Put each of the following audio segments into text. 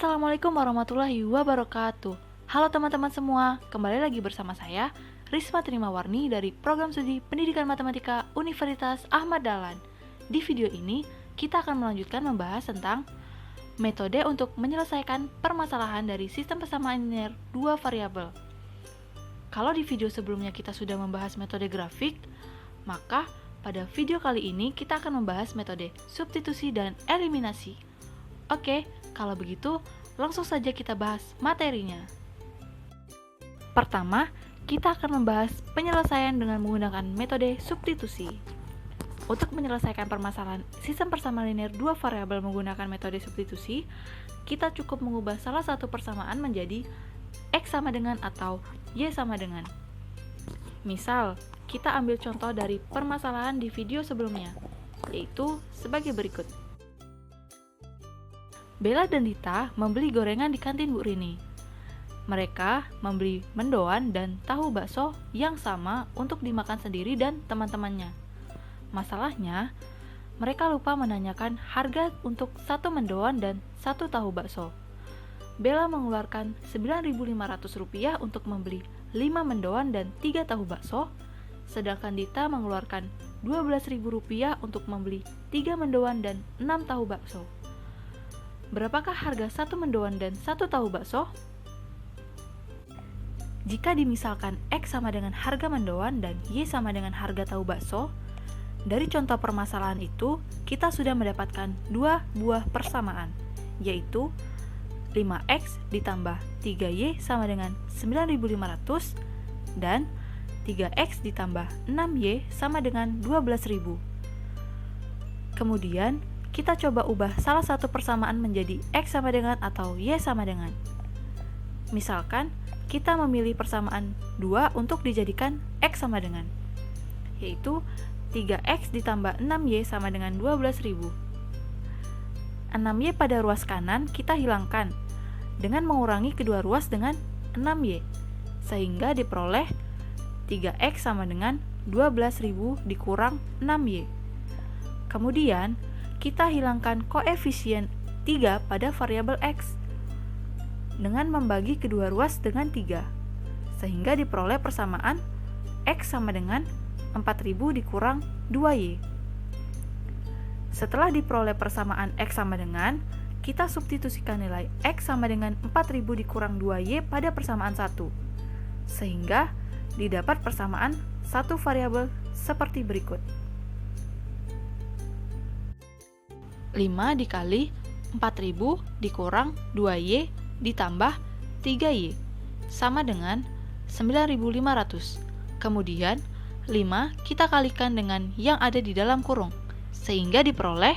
Assalamualaikum warahmatullahi wabarakatuh. Halo teman-teman semua, kembali lagi bersama saya, Risma Trimawarni dari Program Studi Pendidikan Matematika Universitas Ahmad Dahlan. Di video ini, kita akan melanjutkan membahas tentang metode untuk menyelesaikan permasalahan dari sistem persamaan linear dua variabel. Kalau di video sebelumnya kita sudah membahas metode grafik, maka pada video kali ini kita akan membahas metode substitusi dan eliminasi. Oke, kalau begitu langsung saja kita bahas materinya. Pertama, kita akan membahas penyelesaian dengan menggunakan metode substitusi. Untuk menyelesaikan permasalahan sistem persamaan linear dua variabel menggunakan metode substitusi, kita cukup mengubah salah satu persamaan menjadi X sama dengan atau Y sama dengan. Misal, kita ambil contoh dari permasalahan di video sebelumnya, yaitu sebagai berikut. Bella dan Dita membeli gorengan di kantin Bu Rini. Mereka membeli mendoan dan tahu bakso yang sama untuk dimakan sendiri dan teman-temannya. Masalahnya, mereka lupa menanyakan harga untuk satu mendoan dan satu tahu bakso. Bella mengeluarkan Rp9.500 untuk membeli 5 mendoan dan 3 tahu bakso, sedangkan Dita mengeluarkan Rp12.000 untuk membeli 3 mendoan dan 6 tahu bakso. Berapakah harga satu mendoan dan satu tahu bakso? Jika dimisalkan X sama dengan harga mendoan dan Y sama dengan harga tahu bakso, dari contoh permasalahan itu, kita sudah mendapatkan dua buah persamaan, yaitu 5X ditambah 3Y sama dengan 9.500 dan 3X ditambah 6Y sama dengan 12.000. Kemudian, kita coba ubah salah satu persamaan menjadi X sama dengan atau Y sama dengan. Misalkan, kita memilih persamaan 2 untuk dijadikan X sama dengan, yaitu 3X ditambah 6Y sama dengan 12.000. 6Y pada ruas kanan kita hilangkan dengan mengurangi kedua ruas dengan 6Y, sehingga diperoleh 3X sama dengan 12.000 dikurang 6Y. Kemudian, kita hilangkan koefisien 3 pada variabel X dengan membagi kedua ruas dengan 3, sehingga diperoleh persamaan X sama dengan 4.000 dikurang 2Y. Setelah diperoleh persamaan X sama dengan, kita substitusikan nilai X sama dengan 4.000 dikurang 2Y pada persamaan 1, sehingga didapat persamaan satu variabel seperti berikut. 5 dikali 4.000 dikurang 2Y ditambah 3Y sama dengan 9.500. Kemudian 5 kita kalikan dengan yang ada di dalam kurung, sehingga diperoleh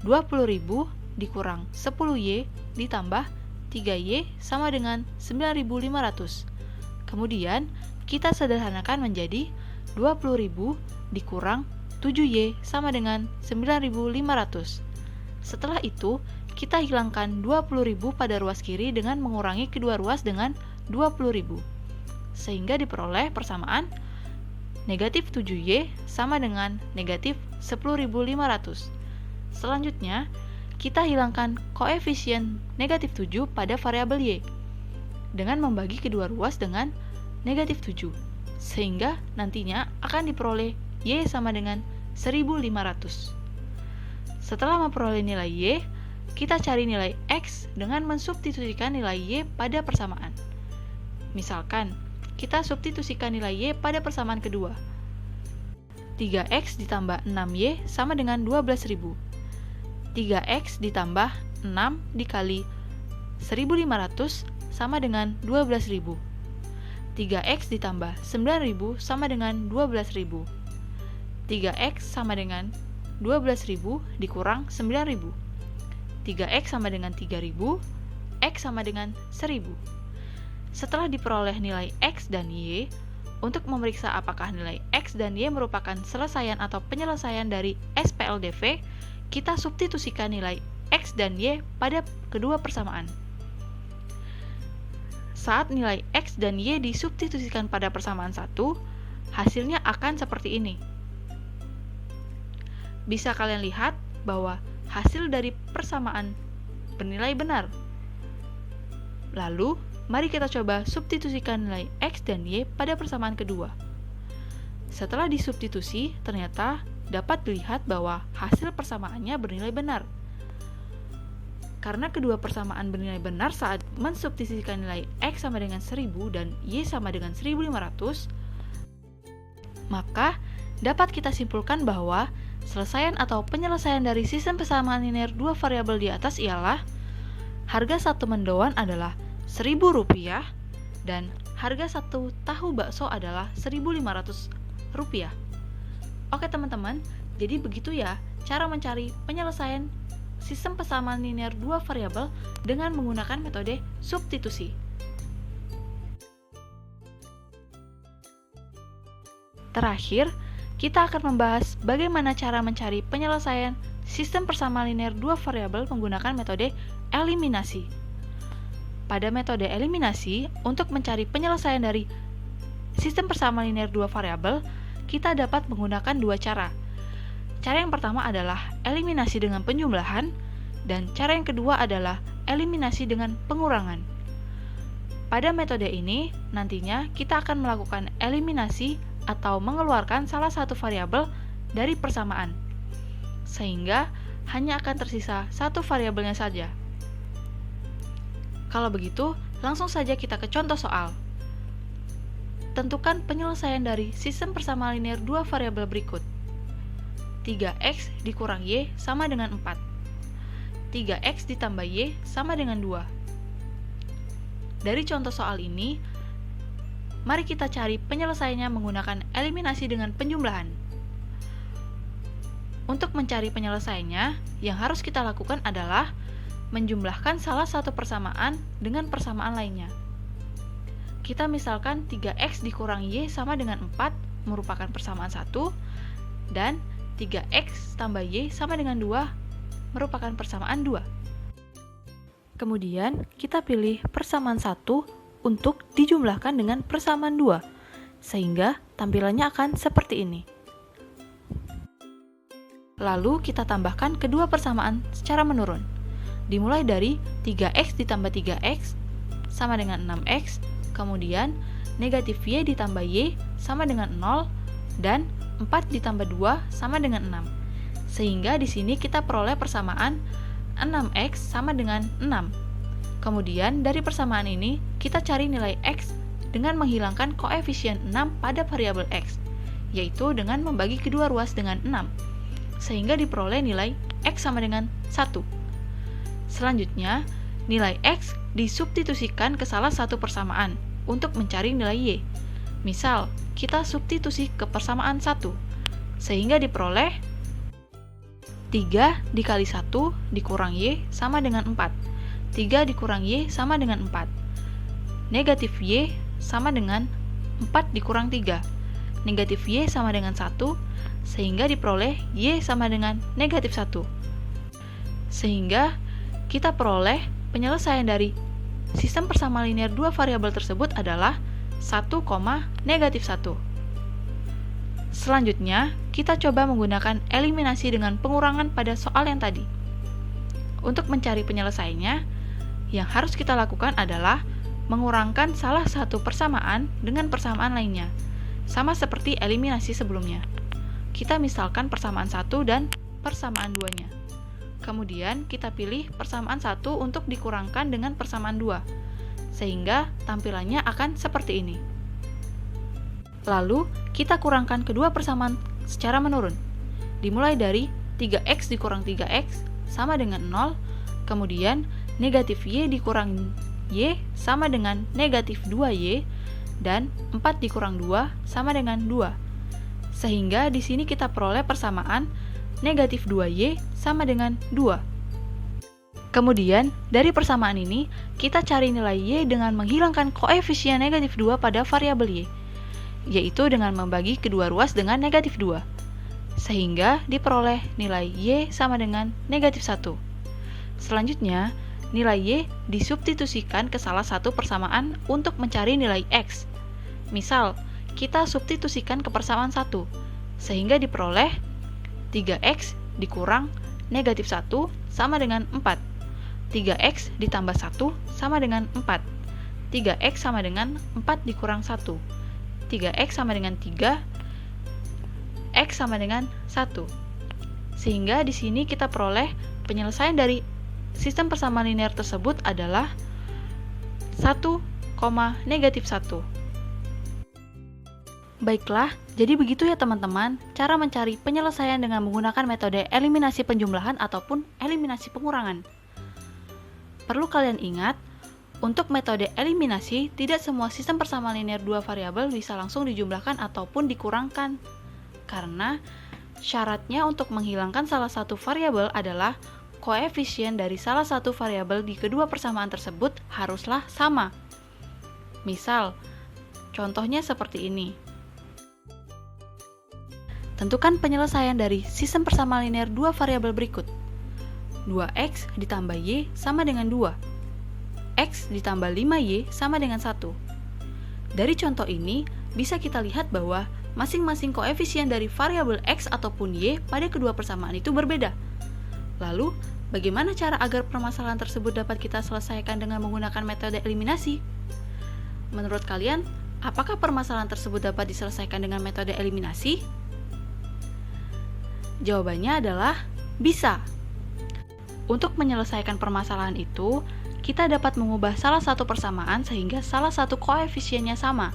20.000 dikurang 10Y ditambah 3Y sama dengan 9.500. Kemudian kita sederhanakan menjadi 20.000 dikurang 7Y sama dengan 9.500. Setelah itu, kita hilangkan 20.000 pada ruas kiri dengan mengurangi kedua ruas dengan 20.000, sehingga diperoleh persamaan negatif 7Y sama dengan negatif 10.500. Selanjutnya, kita hilangkan koefisien negatif 7 pada variabel Y dengan membagi kedua ruas dengan negatif 7, sehingga nantinya akan diperoleh Y sama dengan 1.500. Setelah memperoleh nilai Y, kita cari nilai X dengan mensubstitusikan nilai Y pada persamaan. Misalkan, kita substitusikan nilai Y pada persamaan kedua. 3X ditambah 6Y sama dengan 12.000. 3X ditambah 6 dikali 1.500 sama dengan 12.000. 3X ditambah 9.000 sama dengan 12.000. 3X sama dengan 12.000 dikurang 9.000. 3X sama dengan 3.000, X sama dengan 1.000. Setelah diperoleh nilai X dan Y, untuk memeriksa apakah nilai X dan Y merupakan selesaian atau penyelesaian dari SPLDV, kita substitusikan nilai X dan Y pada kedua persamaan. Saat nilai X dan Y disubstitusikan pada persamaan 1, hasilnya akan seperti ini. Bisa kalian lihat bahwa hasil dari persamaan bernilai benar. Lalu, mari kita coba substitusikan nilai X dan Y pada persamaan kedua. Setelah disubstitusi, ternyata dapat dilihat bahwa hasil persamaannya bernilai benar. Karena kedua persamaan bernilai benar saat mensubstitusikan nilai X sama dengan 1000 dan Y sama dengan 1500, maka dapat kita simpulkan bahwa selesaian atau penyelesaian dari sistem persamaan linear dua variabel di atas ialah harga satu mendoan adalah Rp1.000 dan harga satu tahu bakso adalah Rp1.500. Oke teman-teman, jadi begitu ya cara mencari penyelesaian sistem persamaan linear dua variabel dengan menggunakan metode substitusi. Terakhir, kita akan membahas bagaimana cara mencari penyelesaian sistem persamaan linear dua variabel menggunakan metode eliminasi. Pada metode eliminasi, untuk mencari penyelesaian dari sistem persamaan linear dua variabel, kita dapat menggunakan dua cara. Cara yang pertama adalah eliminasi dengan penjumlahan, dan cara yang kedua adalah eliminasi dengan pengurangan. Pada metode ini, nantinya kita akan melakukan eliminasi atau mengeluarkan salah satu variabel dari persamaan, sehingga hanya akan tersisa satu variabelnya saja. Kalau begitu, langsung saja kita ke contoh soal. Tentukan penyelesaian dari sistem persamaan linear dua variabel berikut. 3x dikurang y sama dengan 4. 3x ditambah y sama dengan 2. Dari contoh soal ini, mari kita cari penyelesaiannya menggunakan eliminasi dengan penjumlahan. Untuk mencari penyelesaiannya, yang harus kita lakukan adalah menjumlahkan salah satu persamaan dengan persamaan lainnya. Kita misalkan 3x dikurang y sama dengan 4 merupakan persamaan 1, dan 3x tambah y sama dengan 2 merupakan persamaan 2. Kemudian, kita pilih persamaan 1 untuk dijumlahkan dengan persamaan 2, sehingga tampilannya akan seperti ini. Lalu, kita tambahkan kedua persamaan secara menurun. Dimulai dari 3x ditambah 3x sama dengan 6x, kemudian negatif y ditambah y sama dengan 0, dan 4 ditambah 2 sama dengan 6. Sehingga di sini kita peroleh persamaan 6x sama dengan 6. Kemudian dari persamaan ini, kita cari nilai x dengan menghilangkan koefisien 6 pada variabel x, yaitu dengan membagi kedua ruas dengan 6, sehingga diperoleh nilai x sama dengan 1. Selanjutnya, nilai x disubstitusikan ke salah satu persamaan untuk mencari nilai y. Misal, kita substitusi ke persamaan 1, sehingga diperoleh 3 dikali 1 dikurang y sama dengan 4. 3 dikurang y sama dengan 4. Negatif y sama dengan 4 dikurang 3. Negatif y sama dengan 1, sehingga diperoleh y sama dengan negatif 1. Sehingga kita peroleh penyelesaian dari sistem persamaan linear dua variabel tersebut adalah 1, negatif 1. Selanjutnya, kita coba menggunakan eliminasi dengan pengurangan pada soal yang tadi. Untuk mencari penyelesaiannya, yang harus kita lakukan adalah mengurangkan salah satu persamaan dengan persamaan lainnya, sama seperti eliminasi sebelumnya. Kita misalkan persamaan 1 dan persamaan 2-nya. Kemudian kita pilih persamaan 1 untuk dikurangkan dengan persamaan 2, sehingga tampilannya akan seperti ini. Lalu, kita kurangkan kedua persamaan secara menurun. Dimulai dari 3x dikurang 3x sama dengan 0, kemudian negatif y dikurang y sama dengan negatif 2y, dan 4 dikurang 2 sama dengan 2. Sehingga di sini kita peroleh persamaan negatif 2y sama dengan 2. Kemudian, dari persamaan ini, kita cari nilai y dengan menghilangkan koefisien negatif 2 pada variabel y, yaitu dengan membagi kedua ruas dengan negatif 2. Sehingga diperoleh nilai y sama dengan negatif 1. Selanjutnya, nilai y disubstitusikan ke salah satu persamaan untuk mencari nilai x. Misal, kita substitusikan ke persamaan 1, sehingga diperoleh 3x dikurang negatif 1 sama dengan 4. 3x ditambah 1 sama dengan 4. 3x sama dengan 4 dikurang 1. 3x sama dengan 3, x sama dengan 1. Sehingga di sini kita peroleh penyelesaian dari sistem persamaan linear tersebut adalah 1, negatif 1. Baiklah, jadi begitu ya teman-teman, cara mencari penyelesaian dengan menggunakan metode eliminasi penjumlahan ataupun eliminasi pengurangan. Perlu kalian ingat, untuk metode eliminasi, tidak semua sistem persamaan linear dua variabel bisa langsung dijumlahkan ataupun dikurangkan. Karena syaratnya untuk menghilangkan salah satu variabel adalah koefisien dari salah satu variabel di kedua persamaan tersebut haruslah sama. Misal, contohnya seperti ini. Tentukan penyelesaian dari sistem persamaan linear dua variabel berikut. 2x ditambah y sama dengan 2. X ditambah 5y sama dengan 1. Dari contoh ini, bisa kita lihat bahwa masing-masing koefisien dari variabel x ataupun y pada kedua persamaan itu berbeda. Lalu, bagaimana cara agar permasalahan tersebut dapat kita selesaikan dengan menggunakan metode eliminasi? Menurut kalian, apakah permasalahan tersebut dapat diselesaikan dengan metode eliminasi? Jawabannya adalah bisa. Untuk menyelesaikan permasalahan itu, kita dapat mengubah salah satu persamaan sehingga salah satu koefisiennya sama.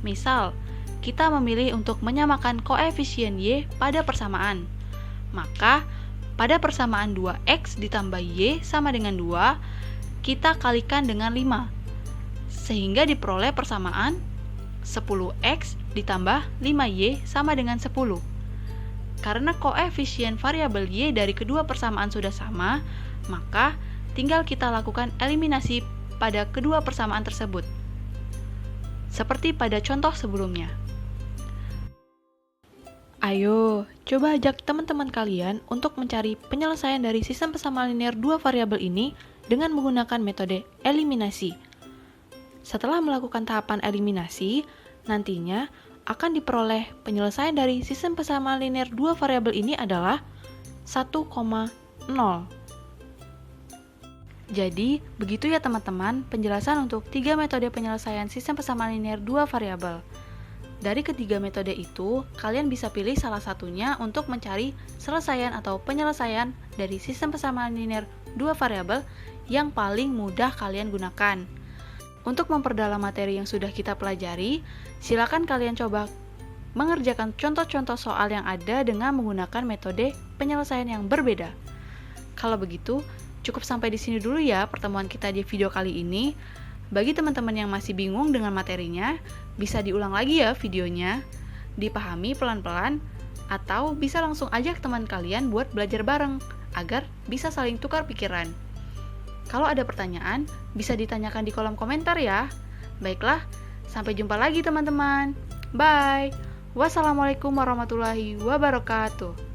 Misal, kita memilih untuk menyamakan koefisien y pada persamaan. Maka, pada persamaan 2x ditambah y sama dengan 2, kita kalikan dengan 5. Sehingga diperoleh persamaan 10x ditambah 5y sama dengan 10. Karena koefisien variabel y dari kedua persamaan sudah sama, maka tinggal kita lakukan eliminasi pada kedua persamaan tersebut. Seperti pada contoh sebelumnya. Ayo, coba ajak teman-teman kalian untuk mencari penyelesaian dari sistem persamaan linear dua variabel ini dengan menggunakan metode eliminasi. Setelah melakukan tahapan eliminasi, nantinya akan diperoleh penyelesaian dari sistem persamaan linear dua variabel ini adalah 1,0. Jadi, begitu ya teman-teman penjelasan untuk 3 metode penyelesaian sistem persamaan linear dua variabel. Dari ketiga metode itu, kalian bisa pilih salah satunya untuk mencari selesaian atau penyelesaian dari sistem persamaan linear dua variabel yang paling mudah kalian gunakan. Untuk memperdalam materi yang sudah kita pelajari, silakan kalian coba mengerjakan contoh-contoh soal yang ada dengan menggunakan metode penyelesaian yang berbeda. Kalau begitu, cukup sampai di sini dulu ya pertemuan kita di video kali ini. Bagi teman-teman yang masih bingung dengan materinya, bisa diulang lagi ya videonya, dipahami pelan-pelan, atau bisa langsung ajak teman kalian buat belajar bareng, agar bisa saling tukar pikiran. Kalau ada pertanyaan, bisa ditanyakan di kolom komentar ya. Baiklah, sampai jumpa lagi teman-teman. Bye. Wassalamualaikum warahmatullahi wabarakatuh.